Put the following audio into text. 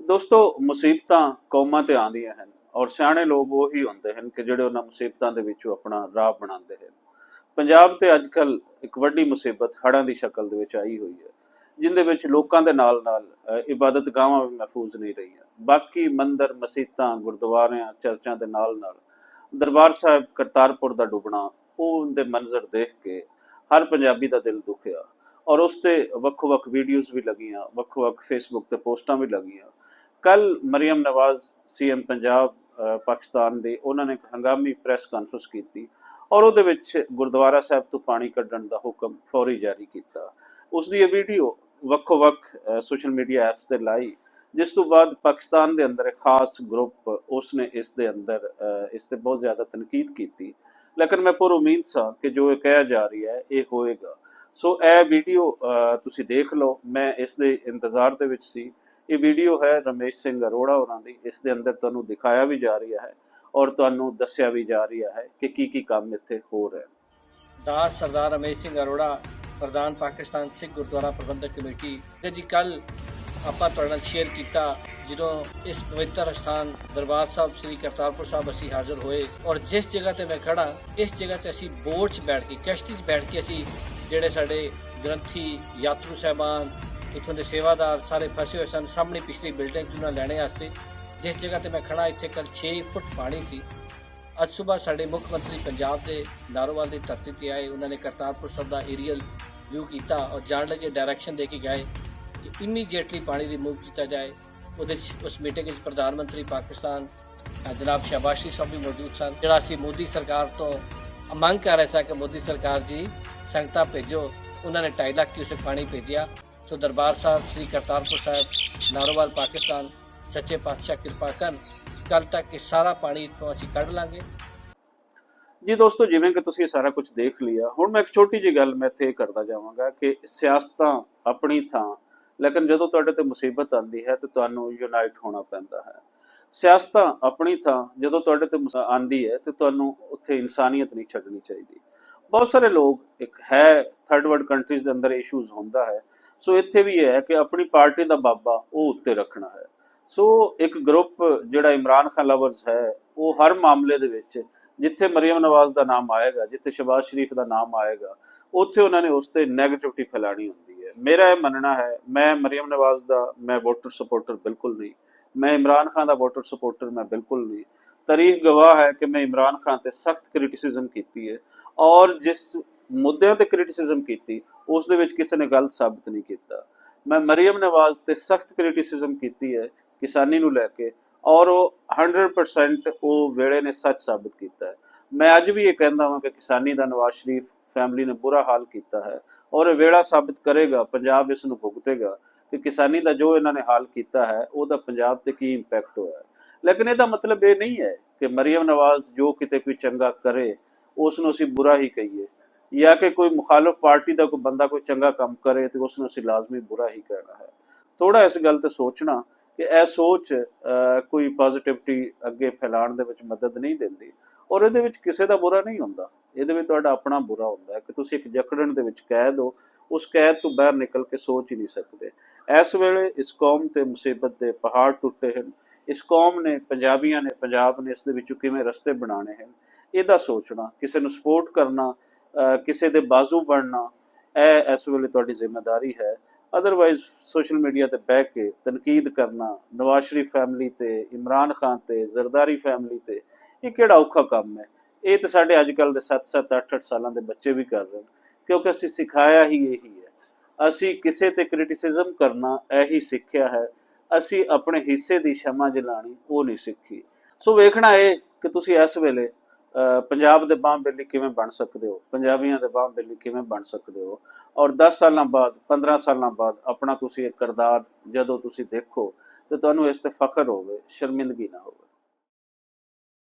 ਦੋਸਤੋ ਮੁਸੀਬਤਾਂ ਕੌਮਾਂ ਤੇ ਆਉਂਦੀਆਂ ਹਨ ਔਰ ਸਿਆਣੇ ਲੋਕ ਉਹੀ ਹੁੰਦੇ ਹਨ ਕਿ ਜਿਹੜੇ ਉਹਨਾਂ ਮੁਸੀਬਤਾਂ ਦੇ ਵਿੱਚੋਂ ਆਪਣਾ ਰਾਹ ਬਣਾਉਂਦੇ ਹਨ। ਪੰਜਾਬ ਤੇ ਅੱਜ ਕੱਲ ਇੱਕ ਵੱਡੀ ਮੁਸੀਬਤ ਹੜ੍ਹਾਂ ਦੀ ਸ਼ਕਲ ਦੇ ਵਿੱਚ ਆਈ ਹੋਈ ਹੈ, ਜਿੰਦੇ ਵਿੱਚ ਲੋਕਾਂ ਦੇ ਨਾਲ ਨਾਲ ਇਬਾਦਤਗਾਹਾਂ ਵੀ ਮਹਿਫੂਜ਼ ਨਹੀਂ ਰਹੀਆਂ। ਬਾਕੀ ਮੰਦਰ, ਮਸੀਤਾਂ, ਗੁਰਦੁਆਰਿਆਂ, ਚਰਚਾਂ ਦੇ ਨਾਲ ਨਾਲ ਦਰਬਾਰ ਸਾਹਿਬ ਕਰਤਾਰਪੁਰ ਦਾ ਡੁੱਬਣਾ, ਉਹਦੇ ਮੰਜ਼ਰ ਦੇਖ ਕੇ ਹਰ ਪੰਜਾਬੀ ਦਾ ਦਿਲ ਦੁਖਿਆ ਔਰ ਉਸ ਤੇ ਵੱਖ-ਵੱਖ ਵੀਡੀਓਜ਼ ਵੀ ਲੱਗੀਆਂ, ਵੱਖ-ਵੱਖ ਫੇਸਬੁੱਕ ਤੇ ਪੋਸਟਾਂ ਵੀ ਲੱਗੀਆਂ। ਕੱਲ ਮਰੀਮ ਨਵਾਜ਼ ਸੀਐਮ ਪੰਜਾਬ ਪਾਕਿਸਤਾਨ ਦੇ ਉਹਨਾਂ ਨੇ ਇੱਕ ਹੰਗਾਮੀ ਪ੍ਰੈਸ ਕਾਨਫਰੰਸ ਕੀਤੀ ਔਰ ਉਹਦੇ ਵਿੱਚ ਗੁਰਦੁਆਰਾ ਸਾਹਿਬ ਤੋਂ ਪਾਣੀ ਕੱਢਣ ਦਾ ਹੁਕਮ ਫੌਰੀ ਜਾਰੀ ਕੀਤਾ। ਉਸ ਦੀ ਇਹ ਵੀਡੀਓ ਵੱਖੋ-ਵੱਖ ਸੋਸ਼ਲ ਮੀਡੀਆ ਐਪਸ ਤੇ ਲਾਈ, ਜਿਸ ਤੋਂ ਬਾਅਦ ਪਾਕਿਸਤਾਨ ਦੇ ਅੰਦਰ ਇੱਕ ਖਾਸ ਗਰੁੱਪ ਉਸਨੇ ਇਸ ਦੇ ਅੰਦਰ ਇਸ ਤੇ ਬਹੁਤ ਜ਼ਿਆਦਾ ਤਨਕੀਦ ਕੀਤੀ। ਲੇਕਿਨ ਮੈਂ ਪੁਰ ਉਮੀਦ ਸਾਂ ਕਿ ਜੋ ਇਹ ਕਿਹਾ ਜਾ ਰਹੀ ਹੈ ਇਹ ਹੋਏਗਾ। ਸੋ ਇਹ ਵੀਡੀਓ ਤੁਸੀਂ ਦੇਖ ਲਓ, ਮੈਂ ਇਸ ਦੇ ਇੰਤਜ਼ਾਰ ਦੇ ਵਿੱਚ ਸੀ। ਇਹ ਵੀਡੀਓ ਹੈ ਰਮੇਸ਼ ਸਿੰਘ ਅਰੋੜਾ ਹੋਰਾਂ ਦੀ। ਇਸ ਦੇ ਅੰਦਰ ਤੁਹਾਨੂੰ ਦਿਖਾਇਆ ਵੀ ਜਾ ਰਿਹਾ ਹੈ ਔਰ ਤੁਹਾਨੂੰ ਦੱਸਿਆ ਵੀ ਜਾ ਰਿਹਾ ਹੈ ਕਿ ਕੀ ਕੰਮ ਇੱਥੇ ਹੋ ਰਿਹਾ ਹੈ। ਦਾਸ ਸਰਦਾਰ ਰਮੇਸ਼ ਸਿੰਘ ਅਰੋੜਾ, ਪ੍ਰਧਾਨ ਪਾਕਿਸਤਾਨ ਸਿੱਖ ਗੁਰਦੁਆਰਾ ਪ੍ਰਬੰਧਕ ਕਮੇਟੀ। ਜੀ ਕੱਲ ਆਪਾਂ ਤੁਹਾਡੇ ਨਾਲ ਸ਼ੇਅਰ ਕੀਤਾ ਜਦੋਂ ਇਸ ਪਵਿੱਤਰ ਸਥਾਨ ਦਰਬਾਰ ਸਾਹਿਬ ਸ੍ਰੀ ਕਰਤਾਰਪੁਰ ਸਾਹਿਬ ਅਸੀਂ ਹਾਜ਼ਰ ਹੋਏ ਔਰ ਜਿਸ ਜਗ੍ਹਾ ਤੇ ਮੈਂ ਖੜਾ, ਇਸ ਜਗ੍ਹਾ ਤੇ ਅਸੀਂ ਬੋਟ 'ਚ ਬੈਠ ਕੇ, ਕਸ਼ਤੀ 'ਚ ਬੈਠ ਕੇ ਅਸੀਂ ਜਿਹੜੇ ਸਾਡੇ ਗ੍ਰੰਥੀ, ਯਾਤਰੂ ਸਾਹਿਬਾਨ, ਇੱਥੋਂ ਦੇ ਸੇਵਾਦਾਰ ਸਾਰੇ ਫਸੇ ਹੋਏ ਸਨ ਸਾਹਮਣੇ ਪਿਛਲੀ ਬਿਲਡਿੰਗ 'ਚ ਉਹਨਾਂ ਲੈਣੇ ਵਾਸਤੇ। ਜਿਸ ਜਗ੍ਹਾ ਤੇ ਮੈਂ ਖੜਾ, ਇੱਥੇ ਕੱਲ 6 ਫੁੱਟ ਪਾਣੀ ਸੀ। ਅੱਜ ਸਵੇਰ ਸਾਡੇ ਮੁੱਖ ਮੰਤਰੀ ਪੰਜਾਬ ਦੇ ਨਾਰੋਵਾਲ ਦੀ ਧਰਤੀ ਤੇ ਆਏ, ਉਹਨਾਂ ਨੇ ਕਰਤਾਰਪੁਰ ਸਾਹਿਬ ਦਾ ਏਰੀਅਲ ਵਿਊ ਕੀਤਾ ਔਰ ਜਾਣ ਲੱਗੇ ਡਾਇਰੈਕਸ਼ਨ ਦੇ ਕੇ ਗਏ ਕਿ ਇਮੀਡੀਏਟਲੀ ਪਾਣੀ ਰਿਮੂਵ ਕੀਤਾ ਜਾਏ। ਉਹਦੇ 'ਚ ਉਸ ਮੀਟਿੰਗ ਵਿੱਚ ਪ੍ਰਧਾਨ ਮੰਤਰੀ ਪਾਕਿਸਤਾਨ ਜਨਾਬ ਸ਼ਹਿਬਾਜ਼ ਸ਼ਰੀਫ ਸਾਹਿਬ ਵੀ ਮੌਜੂਦ ਸਨ। ਜਿਹੜਾ ਅਸੀਂ ਮੋਦੀ ਸਰਕਾਰ ਤੋਂ ਮੰਗ ਕਰ ਰਹੇ ਸਾਂ ਕਿ ਮੋਦੀ ਸਰਕਾਰ ਜੀ ਸੰਗਤਾਂ ਭੇਜੋ, ਉਹਨਾਂ ਨੇ 2.5 ਲੱਖ ਕਿਊਸੈਕ ਪਾਣੀ ਭੇਜਿਆ। ਸੋ ਦਰਬਾਰ ਸਾਹਿਬ ਸ੍ਰੀ ਕਰਤਾਰਪੁਰ ਸਾਹਿਬ ਨਾਰੋਵਾਲ ਪਾਕਿਸਤਾਨ ਸੱਚੇ ਪਾਤਸ਼ਾਹ ਕਿਰਪਾ ਕਰਨ, ਕੱਲ ਤੱਕ ਇਹ ਸਾਰਾ ਪਾਣੀ ਇੱਥੋਂ ਅਸੀਂ ਕੱਢ ਲਾਂਗੇ। ਜੀ ਦੋਸਤੋ, ਜਿਵੇਂ ਕਿ ਤੁਸੀਂ ਇਹ ਸਾਰਾ ਕੁਝ ਦੇਖ ਲਿਆ, ਹੁਣ ਮੈਂ ਇੱਕ ਛੋਟੀ ਜਿਹੀ ਗੱਲ ਮੈਂ ਇੱਥੇ ਕਰਦਾ ਜਾਵਾਂਗਾ ਕਿ ਸਿਆਸਤਾਂ ਆਪਣੀ ਥਾਂ, ਲੇਕਿਨ ਜਦੋਂ ਤੁਹਾਡੇ ਤੇ ਮੁਸੀਬਤ ਆਉਂਦੀ ਹੈ ਤਾਂ ਤੁਹਾਨੂੰ ਯੂਨਾਈਟ ਹੋਣਾ ਪੈਂਦਾ ਹੈ। ਸਿਆਸਤਾਂ ਆਪਣੀ ਥਾਂ, ਜਦੋਂ ਤੁਹਾਡੇ ਤੇ ਆਉਂਦੀ ਹੈ ਤੇ ਤੁਹਾਨੂੰ ਉੱਥੇ ਇਨਸਾਨੀਅਤ ਨਹੀਂ ਛੱਡਣੀ ਚਾਹੀਦੀ। ਬਹੁਤ ਸਾਰੇ ਲੋਕ ਇੱਕ ਹੈ ਥਰਡ ਵਰਲਡ ਕੰਟਰੀਜ਼ ਦੇ ਅੰਦਰ ਇਸ਼ੂਜ਼ ਹੁੰਦਾ ਹੈ, ਸੋ ਇੱਥੇ ਵੀ ਇਹ ਹੈ ਕਿ ਆਪਣੀ ਪਾਰਟੀ ਦਾ ਬਾਬਾ ਉਹ ਉੱਤੇ ਰੱਖਣਾ ਹੈ। ਸੋ ਇੱਕ ਗਰੁੱਪ ਜਿਹੜਾ ਇਮਰਾਨ ਖਾਨ ਲਵਰਸ ਹੈ, ਉਹ ਹਰ ਮਾਮਲੇ ਦੇ ਵਿੱਚ ਜਿੱਥੇ ਮਰੀਮ ਨਵਾਜ਼ ਦਾ ਨਾਮ ਆਏਗਾ, ਜਿੱਥੇ ਸ਼ਹਿਬਾਜ਼ ਸ਼ਰੀਫ ਦਾ ਨਾਮ ਆਏਗਾ, ਉੱਥੇ ਉਹਨਾਂ ਨੇ ਉਸ ਤੇ ਨੈਗੇਟਿਵਿਟੀ ਫੈਲਾਣੀ ਹੁੰਦੀ ਹੈ। ਮੇਰਾ ਇਹ ਮੰਨਣਾ ਹੈ, ਮੈਂ ਮਰੀਮ ਨਵਾਜ਼ ਦਾ ਮੈਂ ਵੋਟਰ ਸਪੋਰਟਰ ਬਿਲਕੁਲ ਨਹੀਂ, ਮੈਂ ਇਮਰਾਨ ਖਾਨ ਦਾ ਵੋਟਰ ਸਪੋਰਟਰ ਮੈਂ ਬਿਲਕੁਲ ਨਹੀਂ। ਤਾਰੀਖ ਗਵਾਹ ਹੈ ਕਿ ਮੈਂ ਇਮਰਾਨ ਖਾਨ ਤੇ ਸਖਤ ਕ੍ਰਿਟਿਸਿਜ਼ਮ ਕੀਤੀ ਹੈ ਔਰ ਜਿਸ ਮੁੱਦਿਆਂ ਤੇ ਕ੍ਰਿਟਿਸਿਜ਼ਮ ਕੀਤੀ ਉਸ ਦੇ ਵਿੱਚ ਕਿਸੇ ਨੇ ਗਲਤ ਸਾਬਤ ਨਹੀਂ ਕੀਤਾ। ਮੈਂ ਮਰੀਮ ਨਵਾਜ਼ ਤੇ ਸਖਤ ਕ੍ਰਿਟਿਸਿਜ਼ਮ ਕੀਤੀ ਹੈ ਕਿਸਾਨੀ ਨੂੰ ਲੈ ਕੇ ਔਰ ਉਹ 100% ਉਹ ਵੇਲੇ ਨੇ ਸੱਚ ਸਾਬਤ ਕੀਤਾ ਹੈ। ਮੈਂ ਅੱਜ ਵੀ ਇਹ ਕਹਿੰਦਾ ਹਾਂ ਕਿ ਕਿਸਾਨੀ ਦਾ ਨਵਾਜ਼ ਸ਼ਰੀਫ ਫੈਮਿਲੀ ਨੇ ਬੁਰਾ ਹਾਲ ਕੀਤਾ ਹੈ ਔਰ ਇਹ ਵੇਲਾ ਸਾਬਤ ਕਰੇਗਾ, ਪੰਜਾਬ ਇਸ ਨੂੰ ਭੁਗਤੇਗਾ ਕਿ ਕਿਸਾਨੀ ਦਾ ਜੋ ਇਹਨਾਂ ਨੇ ਹਾਲ ਕੀਤਾ ਹੈ ਉਹਦਾ ਪੰਜਾਬ ਤੇ ਕੀ ਇੰਪੈਕਟ ਹੋਇਆ ਹੈ। ਲੇਕਿਨ ਇਹਦਾ ਮਤਲਬ ਇਹ ਨਹੀਂ ਹੈ ਕਿ ਮਰੀਮ ਨਵਾਜ਼ ਜੋ ਕਿਤੇ ਕੋਈ ਚੰਗਾ ਕਰੇ ਉਸ ਨੂੰ ਅਸੀਂ ਬੁਰਾ ਹੀ ਕਹੀਏ, ਜਾਂ ਕਿ ਕੋਈ ਮੁਖਾਲਫ ਪਾਰਟੀ ਦਾ ਕੋਈ ਬੰਦਾ ਕੋਈ ਚੰਗਾ ਕੰਮ ਕਰੇ ਤੇ ਉਸ ਨੂੰ ਅਸੀਂ ਲਾਜ਼ਮੀ ਬੁਰਾ ਹੀ ਕਹਿਣਾ ਹੈ। ਥੋੜਾ ਇਸ ਗੱਲ ਤੇ ਸੋਚਣਾ ਕਿ ਇਹ ਸੋਚ ਕੋਈ ਪੋਜ਼ਿਟਿਵਿਟੀ ਅੱਗੇ ਫੈਲਾਉਣ ਦੇ ਵਿੱਚ ਮਦਦ ਨਹੀਂ ਦਿੰਦੀ ਔਰ ਇਹਦੇ ਵਿੱਚ ਕਿਸੇ ਦਾ ਬੁਰਾ ਨਹੀਂ ਹੁੰਦਾ, ਇਹਦੇ ਵਿੱਚ ਤੁਹਾਡਾ ਆਪਣਾ ਬੁਰਾ ਹੁੰਦਾ ਹੈ ਕਿ ਤੁਸੀਂ ਇੱਕ ਜਕੜਨ ਦੇ ਵਿੱਚ ਕੈਦ ਹੋ, ਉਸ ਕੈਦ ਤੋਂ ਬਾਹਰ ਨਿਕਲ ਕੇ ਸੋਚ ਹੀ ਨਹੀਂ ਸਕਦੇ। ਇਸ ਵੇਲੇ ਇਸ ਕੌਮ ਤੇ ਮੁਸੀਬਤ ਦੇ ਪਹਾੜ ਟੁੱਟੇ ਹਨ। ਇਸ ਕੌਮ ਨੇ, ਪੰਜਾਬੀਆਂ ਨੇ, ਪੰਜਾਬ ਨੇ ਇਸ ਦੇ ਵਿੱਚੋਂ ਕਿਵੇਂ ਰਸਤੇ ਬਣਾਉਣੇ ਹਨ, ਇਹਦਾ ਸੋਚਣਾ, ਕਿਸੇ ਨੂੰ ਸਪੋਰਟ ਕਰਨਾ, ਕਿਸੇ ਦੇ ਬਾਜ਼ੂ ਬਣਨਾ, ਇਹ ਇਸ ਵੇਲੇ ਤੁਹਾਡੀ ਜ਼ਿੰਮੇਵਾਰੀ ਹੈ। ਅਦਰਵਾਈਜ਼ ਸੋਸ਼ਲ ਮੀਡੀਆ ਤੇ ਬਹਿ ਕੇ ਤਨਕੀਦ ਕਰਨਾ ਨਵਾਜ਼ ਸ਼ਰੀਫ ਫੈਮਿਲੀ ਤੇ, ਇਮਰਾਨ ਖਾਨ ਤੇ, ਜ਼ਰਦਾਰੀ ਫੈਮਿਲੀ ਤੇ, ਇਹ ਕਿਹੜਾ ਔਖਾ ਕੰਮ ਹੈ? ਇਹ ਤਾਂ ਸਾਡੇ ਅੱਜ ਕੱਲ੍ਹ ਦੇ 7-7, 8-8 ਸਾਲਾਂ ਦੇ ਬੱਚੇ ਵੀ ਕਰ ਰਹੇ, ਕਿਉਂਕਿ ਅਸੀਂ ਸਿਖਾਇਆ ਹੀ ਇਹੀ ਹੈ। ਅਸੀਂ ਕਿਸੇ ਤੇ ਕ੍ਰਿਟਿਸਿਜ਼ਮ ਕਰਨਾ ਇਹੀ ਸਿੱਖਿਆ ਹੈ, ਅਸੀਂ ਆਪਣੇ ਹਿੱਸੇ ਦੀ ਸ਼ਮਾ ਜਲਾਣੀ ਉਹ ਨਹੀਂ ਸਿੱਖੀ। ਸੋ ਵੇਖਣਾ ਇਹ ਕਿ ਤੁਸੀਂ ਇਸ ਵੇਲੇ ਪੰਜਾਬ ਦੇ ਬਾਂਹ ਬੇਲੀ ਕਿਵੇਂ ਬਣ ਸਕਦੇ ਹੋ, ਪੰਜਾਬੀਆਂ ਦੇ ਬਾਂਹ ਬੇਲੀ ਕਿਵੇਂ ਬਣ ਸਕਦੇ ਹੋ ਔਰ 10 ਸਾਲਾਂ ਬਾਅਦ, 15 ਸਾਲਾਂ ਬਾਅਦ ਆਪਣਾ ਤੁਸੀਂ ਇੱਕ ਕਿਰਦਾਰ ਜਦੋਂ ਤੁਸੀਂ ਦੇਖੋ ਤੇ ਤੁਹਾਨੂੰ ਇਸ ਤੇ ਫਖਰ ਹੋਵੇ, ਸ਼ਰਮਿੰਦਗੀ ਨਾ ਹੋਵੇ।